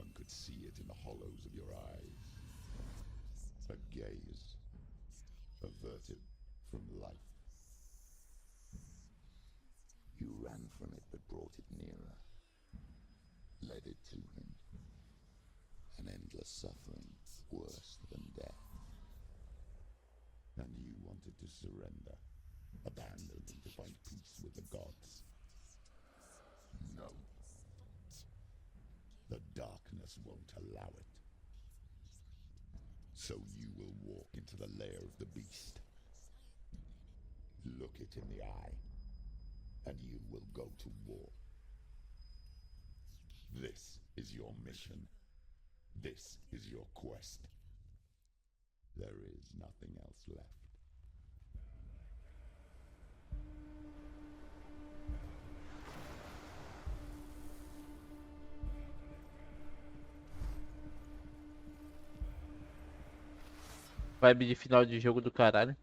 anyone could see it in the hollows of your eyes. A gaze averted from life. You ran from it but brought it nearer, led it to him. An endless suffering, worse than death. And you wanted to surrender, abandon him to find peace with the gods. No. The darkness won't allow it. So you will walk into the lair of the beast. Look it in the eye, and you will go to war. This is your mission. This is your quest. There is nothing else left. Vibe de final de jogo do caralho.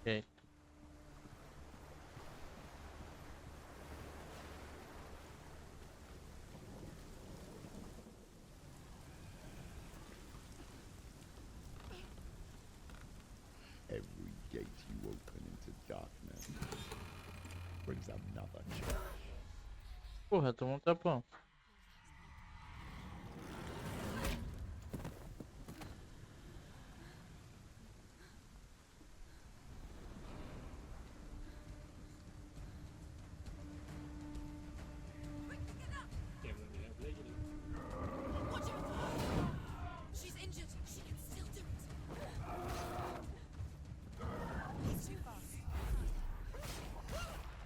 Okay. Every gate you open into darkness brings another challenge. Porra, tomou um tapão.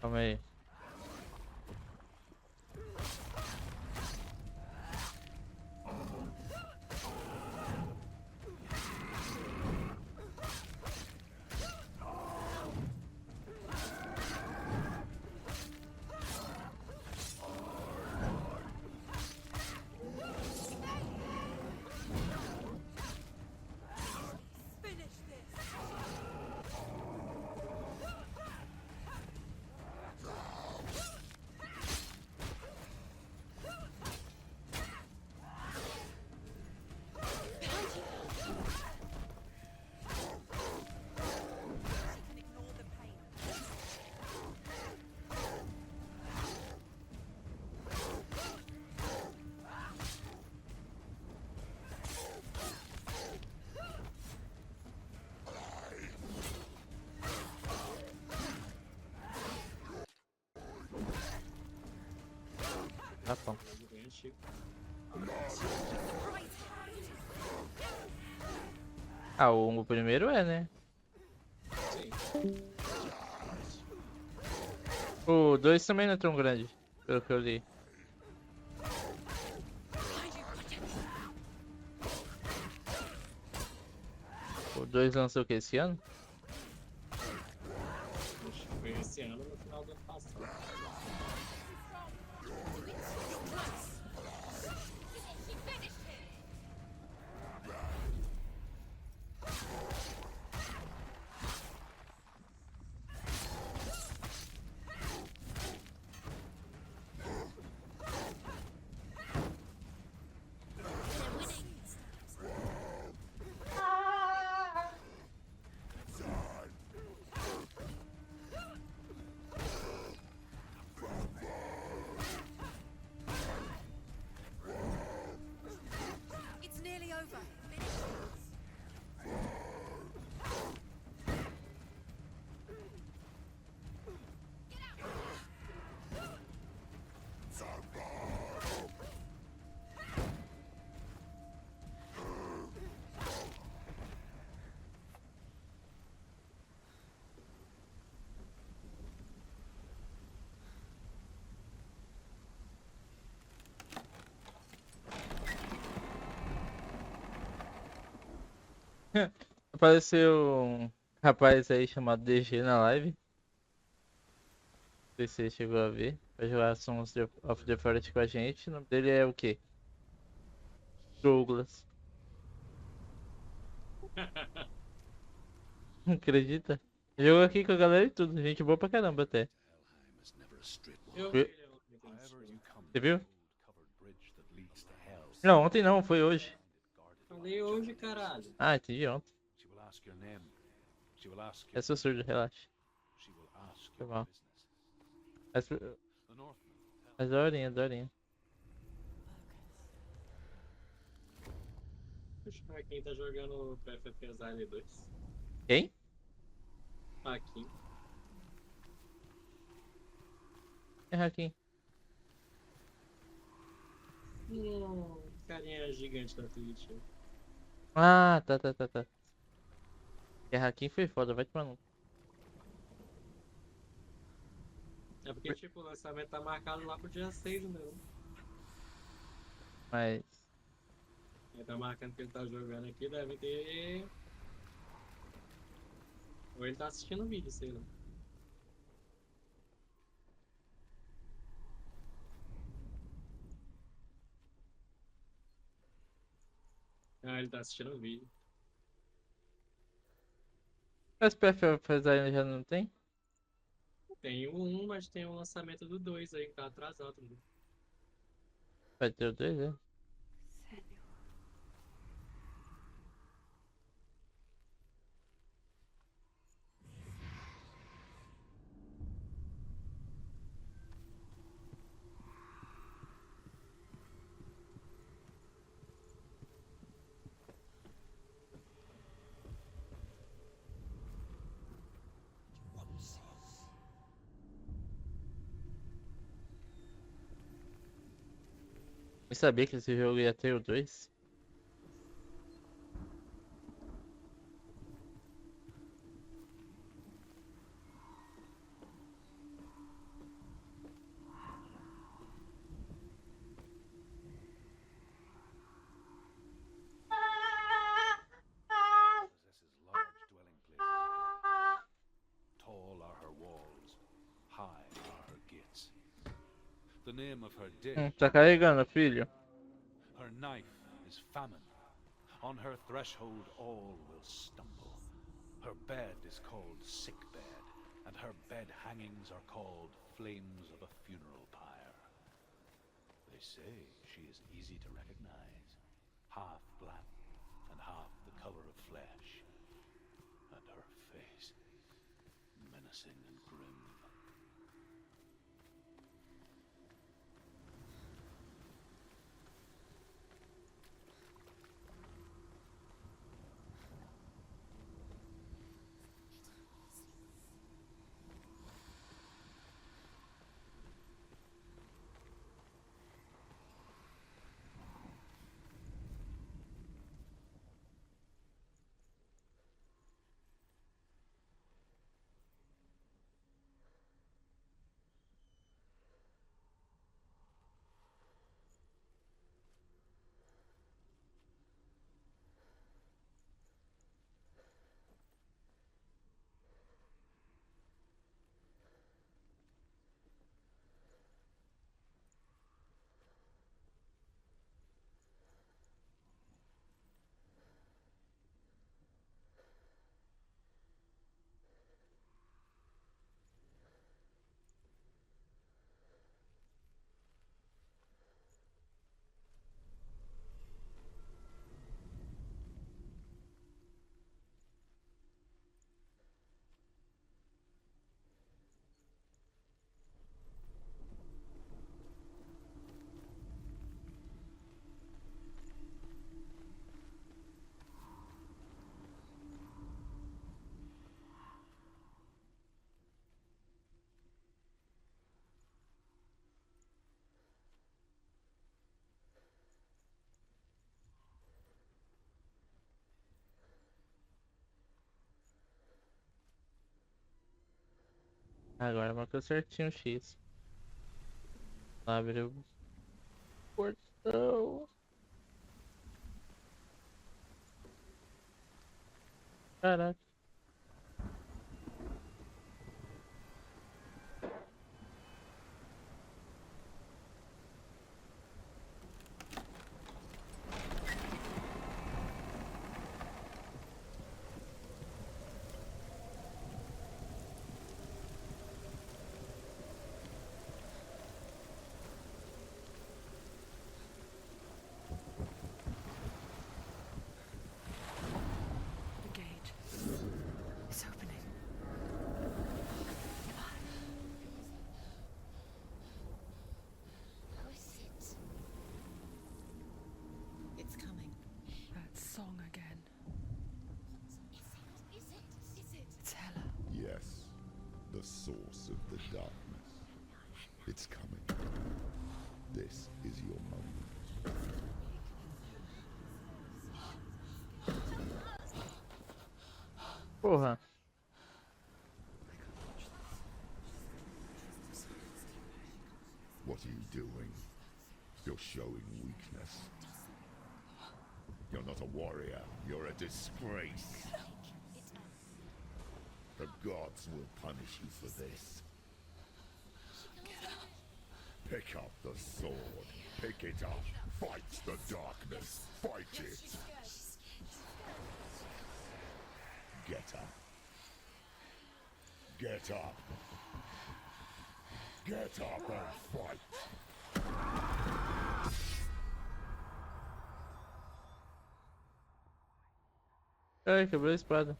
Calma aí. Tapão. Ah, o primeiro é, né? Sim. O 2 também não é tão grande, pelo que eu li. O 2 lançou o que, esse ano? Acho que foi esse ano, no final do ano passado. It's nearly over. Apareceu um rapaz aí chamado DG na live. Não sei se você chegou a ver. Vai jogar Sons of the Forest com a gente. O nome dele é o quê? Douglas. Acredita? Jogou aqui com a galera e tudo. Gente boa pra caramba até. Eu vi Viu? ele ontem aqui no stream. Você viu? Não, ontem não, foi hoje. Falei hoje, caralho. Ah, entendi ontem. É seu surdo, relaxa. Foi mal. Mas, mas daorinha, daorinha. Deixa eu ver quem tá jogando PFF Exile 2. Quem? Aqui. É Hakim. Carinha gigante da Twitch. Ah, tá. É Hakim foi foda, vai tomar no. É porque, tipo, o lançamento tá marcado lá pro dia 6, né? Mas. Ele tá marcando que ele tá jogando aqui, deve ter. Ou ele tá assistindo o vídeo, sei lá. Ah, ele tá assistindo o vídeo. Mas PFF ainda já não tem? Tem o 1, mas tem o lançamento do 2 aí que tá atrasado. Né? Vai ter o 2, é? Eu sabia que esse jogo ia ter o 2. Possesses large dwelling places. Tall are her walls, high are her gates. The name of her day, Tá carregando, filho. her knife is famine. On her threshold all will stumble. Her bed is called sick bed, and her bed hangings are called flames of a funeral pyre. They say she is easy to recognize, half black and half the color of flesh, and her face menacing and grim. Agora marcou certinho o X. Abre o portão. Caraca. The gate is opening. It's coming. That song again. It's Hella. Yes, the source of the darkness. It's coming. This is your moment. Porra. What are you doing? You're showing weakness. You're not a warrior. You're a disgrace. The gods will punish you for this. Pick up the sword. Pick it up. Fight the darkness. Fight it. Get up. Get up. Get up and fight. Ai, quebrou a espada.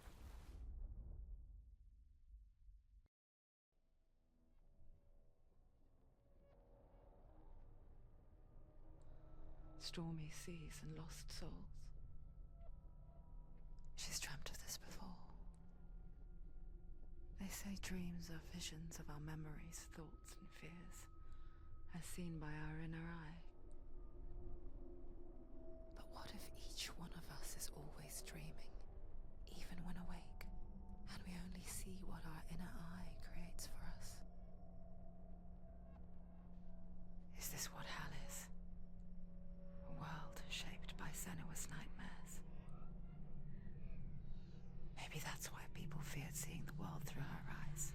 Stormy seas and lost souls. She's dreamt of this before. They say dreams are visions of our memories, thoughts and fears, as seen by our inner eye. But what if each one of us is always dreaming, even when awake, and we only see what our inner eye creates for us? Is this what hell is? A world shaped by Senua's nightmares. Maybe that's why people feared seeing the world through her eyes.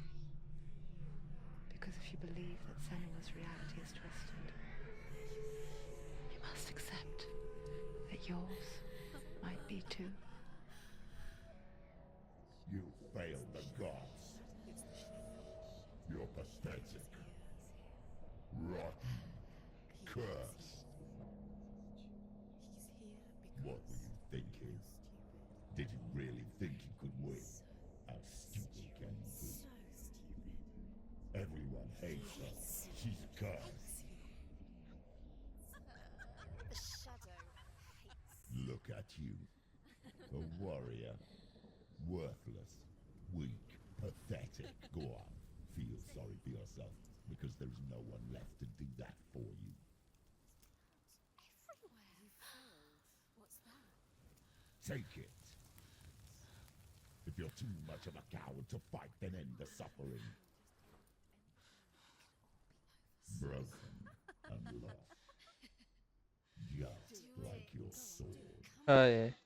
Because if you believe that Senua's reality is twisted, you must accept that yours might be too. You failed the gods. You're pathetic. Rotten. Cursed. What were you thinking? Did you really think you could win? How stupid can you be? Everyone hates her. She's cursed. The shadow hates. Look at you. A warrior. Worthless. Weak. Pathetic. Go on. Feel sorry for yourself, because there is no one left to do that for you. What's that? Take it. If you're too much of a coward to fight, then end the suffering. Broken and lost. Just like your sword. Ai, ai.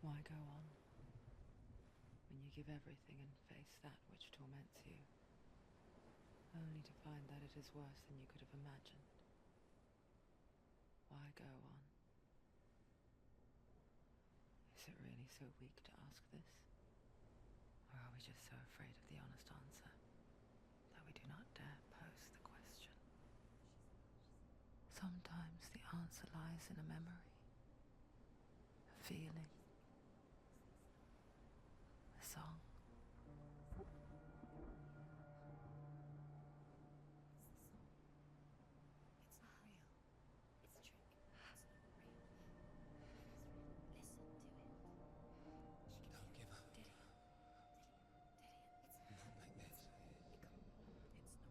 Why go on when you give everything and face that which torments you, only to find that it is worse than you could have imagined? Why go on? Is it really so weak to ask this? Or are we just so afraid of the honest answer that we do not dare pose the question? Sometimes the answer lies in a memory, a feeling, a song. It's not real. It's a trick. It's not real. Listen to it. Don't give up. Did he? It's Not like this. It's not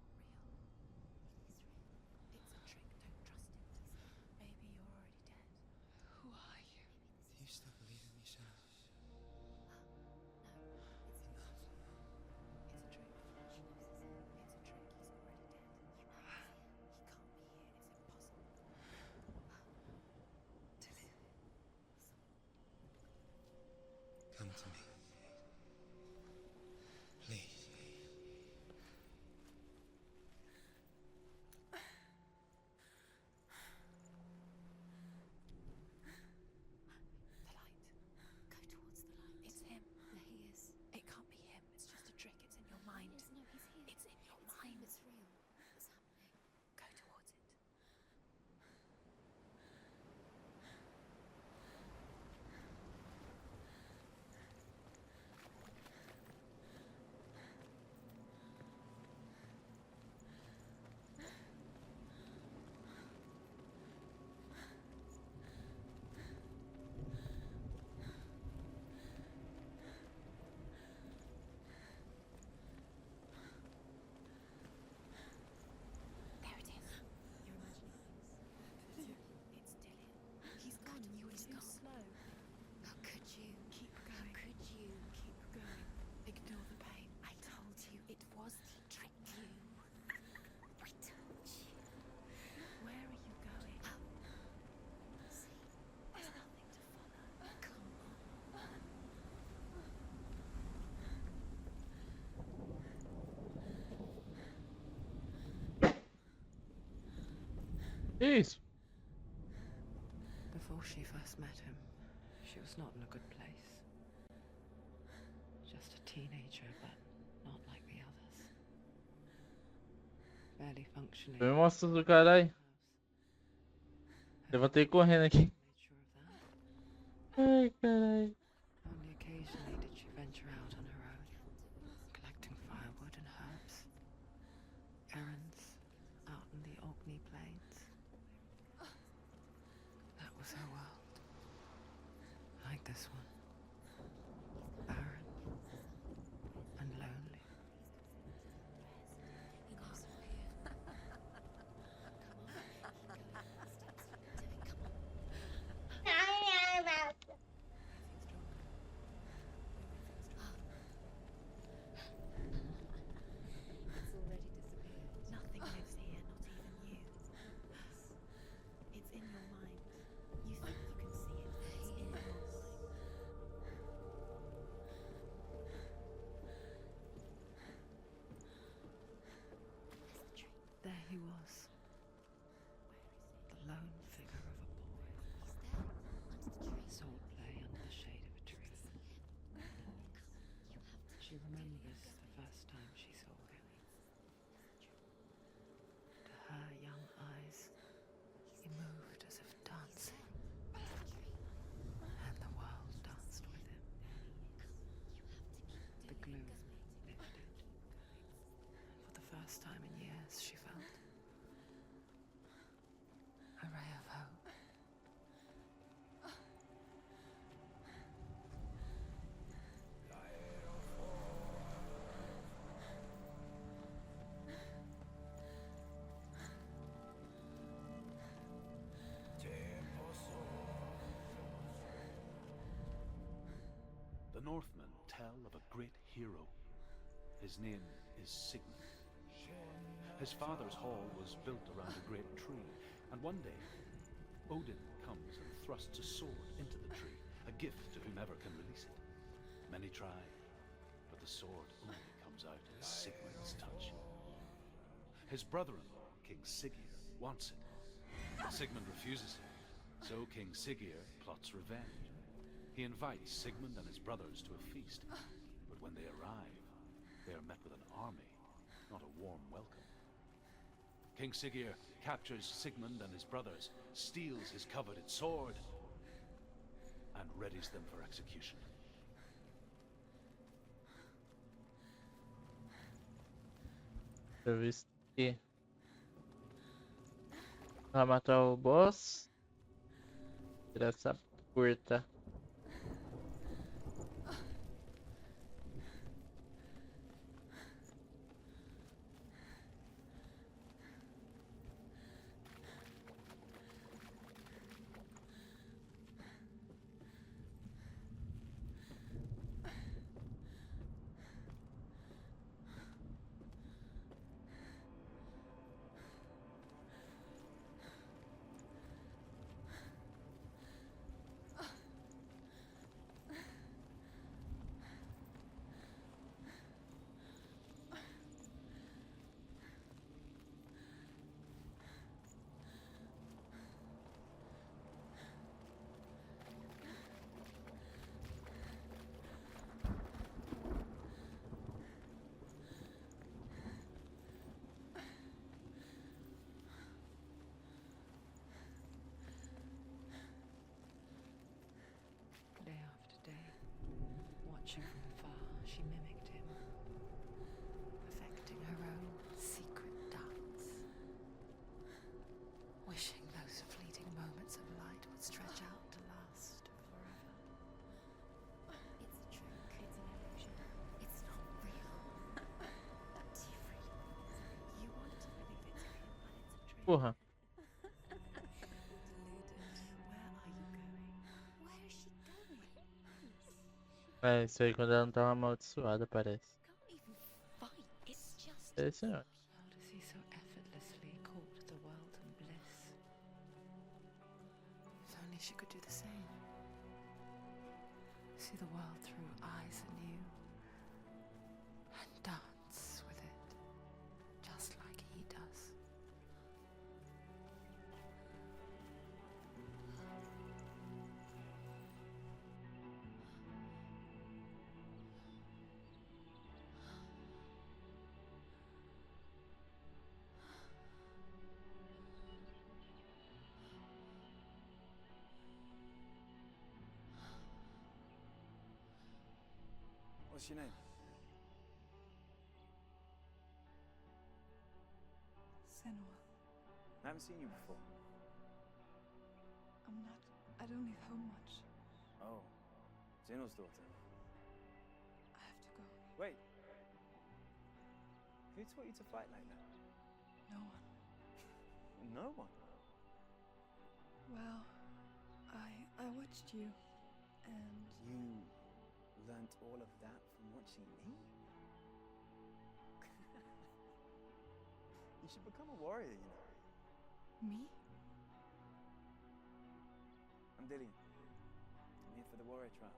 Que isso? Before she first met him, she was not in a good place. Just a teenager, but not like the others. Barely functioning. Foi um monstro do caralho. Levantei correndo aqui. Made sure of that. Ai, caralho. Only occasionally did she venture out on her own, collecting firewood and herbs. Errands out in the Orkney plains. That was her world. Like this one. Barren and lonely. Nothing lives here, not even you. It's in your mind. You think you can see it, but it's in your mind. There he was. The lone figure of a boy. Sword play under the shade of a tree. She remembers the first time she saw him. To her young eyes, he moved as if dancing, and the world danced with him. The gloom lifted, and for the first time in years she felt a ray of hope. The Northmen tell of a great hero. His name is Sigmund. His father's hall was built around a great tree, and one day, Odin comes and thrusts a sword into the tree, a gift to whomever can release it. Many try, but the sword only comes out at Sigmund's touch. His brother-in-law, King Siggeir, wants it. Sigmund refuses him, so King Siggeir plots revenge. He invites Sigmund and his brothers to a feast, but when they arrive, they are met with an army, not a warm welcome. King Siggeir captures Sigmund and his brothers, steals his coveted sword, and readies them for execution. Deixa eu ver isso aqui. Vai matar o boss. Tirar essa curta. Day after day, watching from afar, she mimicked him, perfecting her own secret dance, wishing those fleeting moments of light would stretch out to last forever. It's a trick. It's an illusion. It's not real. Different. You want to believe it's real, but it's a trick. Porra. Where are you going? Where is she going? É isso aí quando ela não tava amaldiçoada, parece. Can't even fight. It's just. É isso não. How does he so effortlessly court the world and bliss? If only she could do the same. See the world through eyes anew and dance with it, just like he does. What's your name? Senua. I haven't seen you before. I don't leave home much. Oh, Zeno's daughter. I have to go. Wait. Who taught you to fight like that? No one. No one. Well, I watched you, and You learnt all of that from watching me? You should become a warrior, you know. me? I'm Dillian. I'm here for the warrior trials.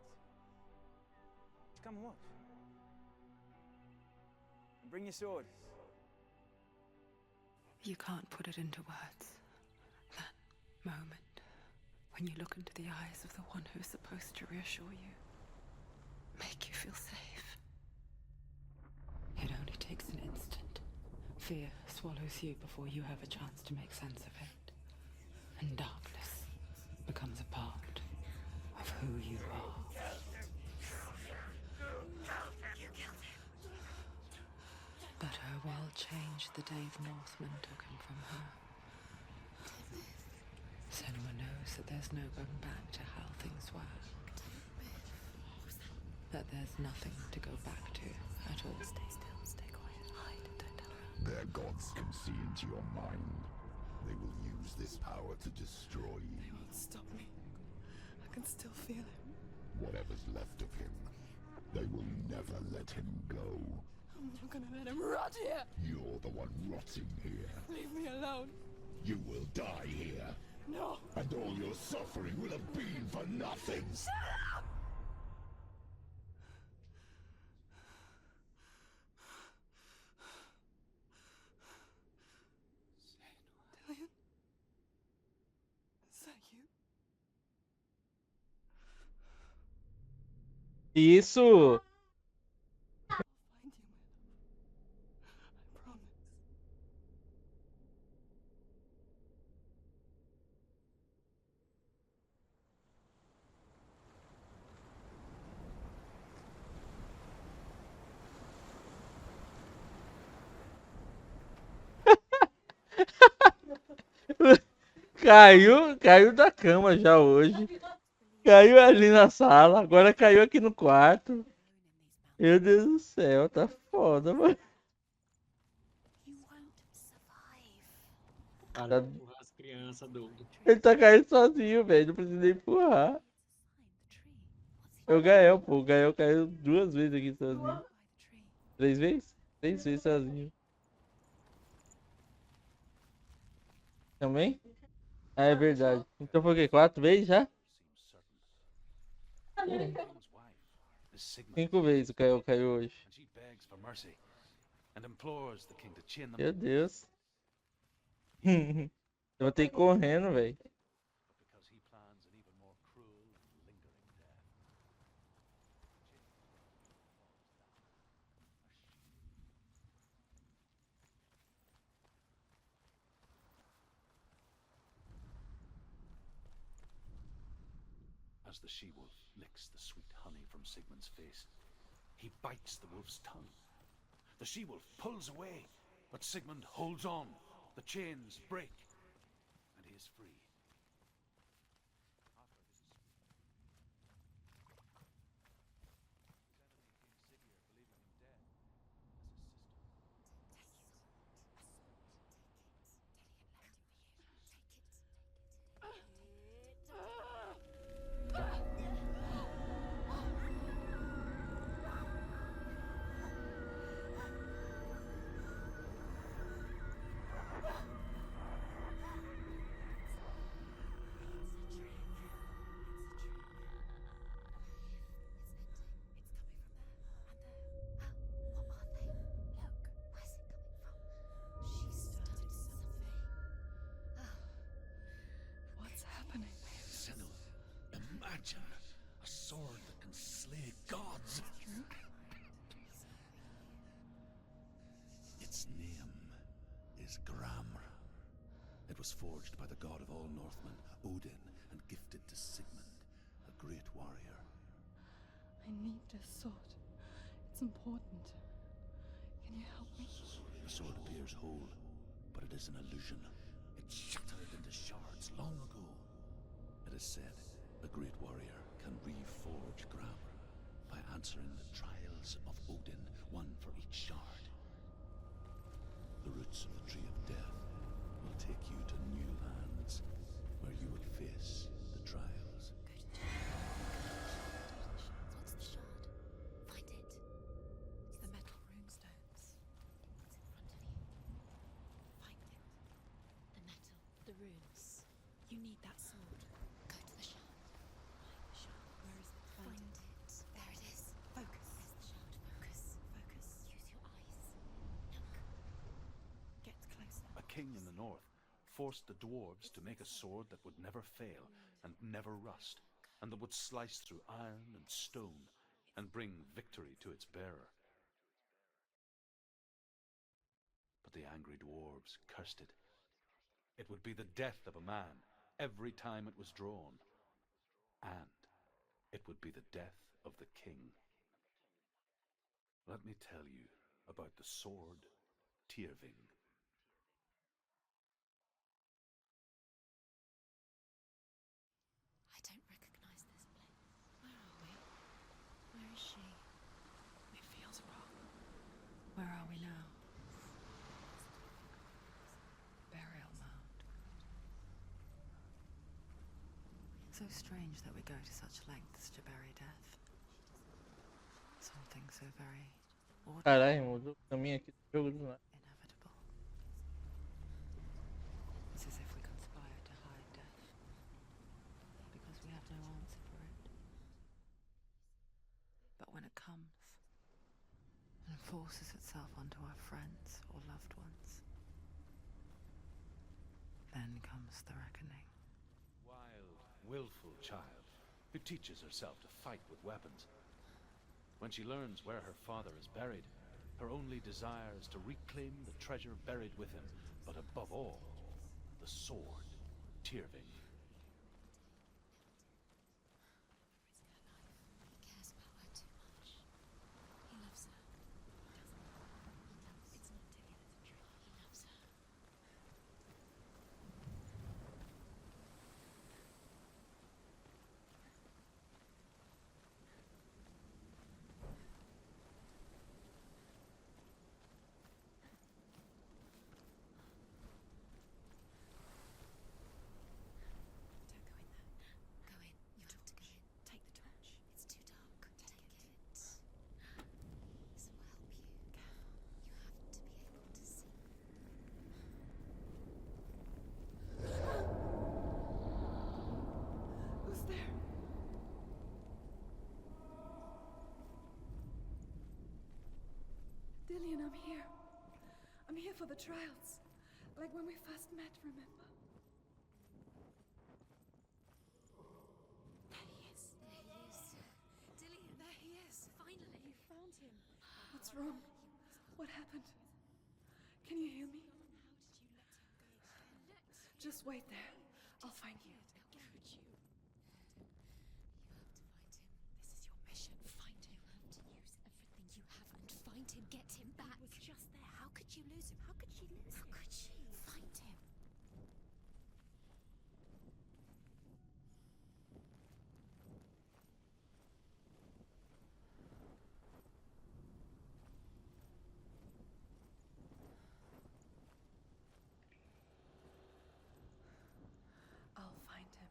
Just come and watch. And bring your sword. You can't put it into words. That moment when you look into the eyes of the one who's supposed to reassure you, make you feel safe. It only takes an instant. Fear swallows you before you have a chance to make sense of it. And darkness becomes a part of who you are. But her world changed the day the Northmen took him from her. Senua knows that there's no going back to how things were. That there's nothing to go back to at all. Stay still, stay quiet, hide, don't tell her. Their gods can see into your mind. They will use this power to destroy you. They won't stop me. I can still feel him. Whatever's left of him, they will never let him go. I'm not gonna let him rot here. You're the one rotting here. Leave me alone. You will die here. No. And all your suffering will have been for nothing. Dillian? Is that you? Isso! I'll find you, I promise. Caiu da cama já hoje. Caiu ali na sala, agora caiu aqui no quarto. Meu Deus do céu, tá foda, mano. You won't survive. Cara, empurra as crianças do. Ele tá caindo sozinho, velho. Não precisa nem empurrar. É o Gael, pô. O Gael caiu 2 vezes aqui sozinho. 3 vezes? 3 vezes sozinho. Também? Ah, é verdade. Então foi o quê? 4 vezes já? King's wife is Sigmund, 5 vezes o Gael caiu hoje. and she begs for mercy and implores the king to chain them. Meu Deus. Eu vou ter que ir correndo, velho. Because he plans an even more cruel and lingering death. As the she-wolf licks the sweet honey from Sigmund's face, he bites the wolf's tongue. The she-wolf pulls away, but Sigmund holds on. The chains break, and he is free. What's happening? Senua, imagine a sword that can slay gods. Its name is Gramr. It was forged by the god of all Northmen, Odin, and gifted to Sigmund, a great warrior. I need this sword. What's important? Can you help me? The sword appears whole, but it is an illusion. It shattered into shards long ago. It is said a great warrior can reforge grammar by answering the trials of Odin, one for each shard. The roots of the tree of death will take you to new lands where you will face the trials. What's the shard? Find it. The metal runestones. It's in front of you. Find it. The metal. The runes. You need that sword. Go to the shard. Find the shard. Where is it? Find it. There it is. Focus. Where's the shard? Focus. Focus. Use your eyes. Look. Get closer. A king in the north forced the dwarves to make a sword that would never fail and never rust, and that would slice through iron and stone and bring victory to its bearer. But the angry dwarves cursed it. It would be the death of a man every time it was drawn, and it would be the death of the king. Let me tell you about the sword tivereng. I don't recognize this place. Where are we? Where is she? It feels wrong. Where are we now? Burial mound. So strange that we go to such lengths to bury death. Something so very ordinary, Caralho, mudou o caminho aqui do jogo do nada. inevitable. It's as if we conspire to hide death because we have no answer for it. But when it comes and forces itself onto our friends or loved ones, then comes the reckoning. Wild, willful child who teaches herself to fight with weapons. When she learns where her father is buried, her only desire is to reclaim the treasure buried with him, but above all, the sword tivereng. He cares about her too much. He loves her. It's not Tilly that's a trick. He loves her. Don't go in there. Go in. You have to go in. Take the torch. It's too dark. Take it. This will help you. You have to be able to see. Who's there? Dillian, I'm here. I'm here for the trials. Like when we first met, remember? There he is. There he is. Dillian. There he is. Finally. You found him. What's wrong? What happened? Can you hear me? How did you let him go? Just wait there. I'll find you. How could you? You have to find him. This is your mission. Find him. You have to use everything you have and find him. Get him back. He was just there. How could you lose him? How could she lose him? How could she? Find him. I'll find him.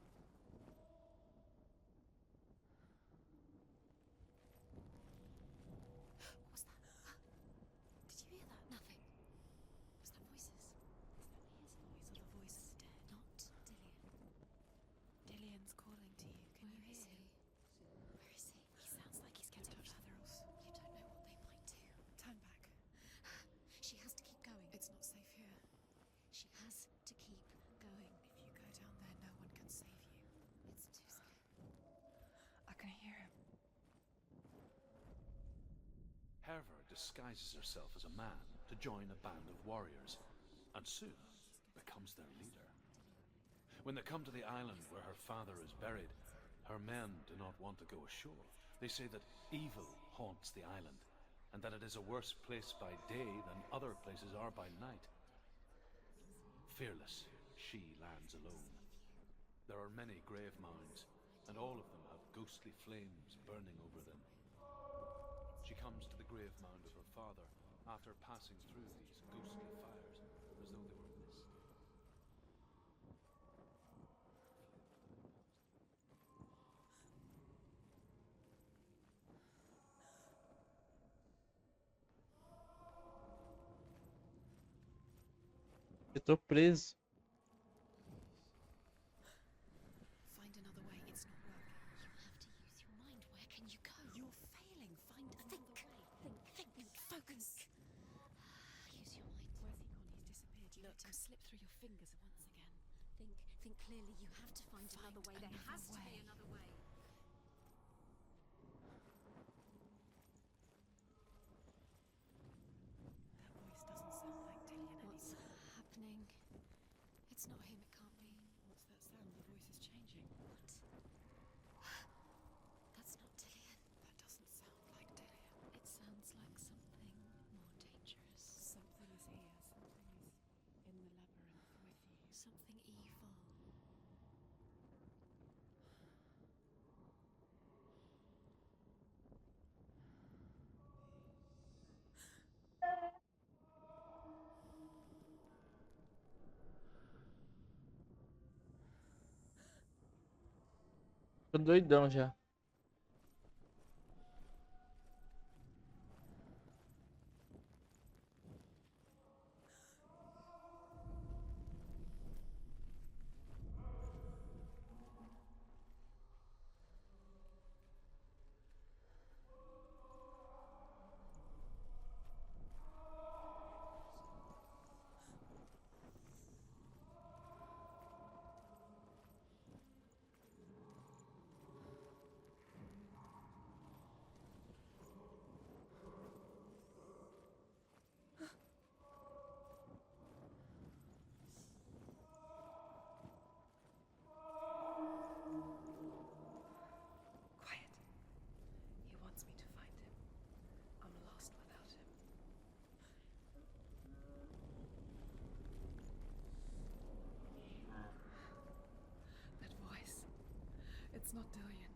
What was that? Did you hear that? Nothing. Was that voices? Is that his voice or the voice of the dead? Not Dillian. Dillian's calling to you. Can you hear him? Where is he? He sounds like he's getting others. You don't know what they might do. Turn back. She has to keep going. It's not safe here. She has to keep going. If you go down there, no one can save you. It's too scary. I can hear him. Herver disguises herself as a man to join a band of warriors, and soon becomes their leader. When they come to the island where her father is buried, her men do not want to go ashore. They say that evil haunts the island, and that it is a worse place by day than other places are by night. Fearless, she lands alone. There are many grave mounds, and all of them have ghostly flames burning over them. She comes to the grave mound of her father after passing through these ghostly fires, as though they were mist. Eu tô preso. Find another way. It's not working. You have to use your mind. Where can you go? You're failing. Find another way. Think. Focus. Use your mind. Where's he gone? He's disappeared. You let him slip through your fingers once again. Think clearly. You have to find another way. There has to be another way. That voice doesn't sound like Dillian anymore. What's happening? It's not him. It can't be. What's that sound? The voice is changing. What? That's not Dillian. That doesn't sound like Dillian. It sounds like something more dangerous. Something is here. Something is in the labyrinth with you. Something evil. Tô doidão já. Quiet. He wants me to find him. I'm lost without him. That voice. It's not Dillian.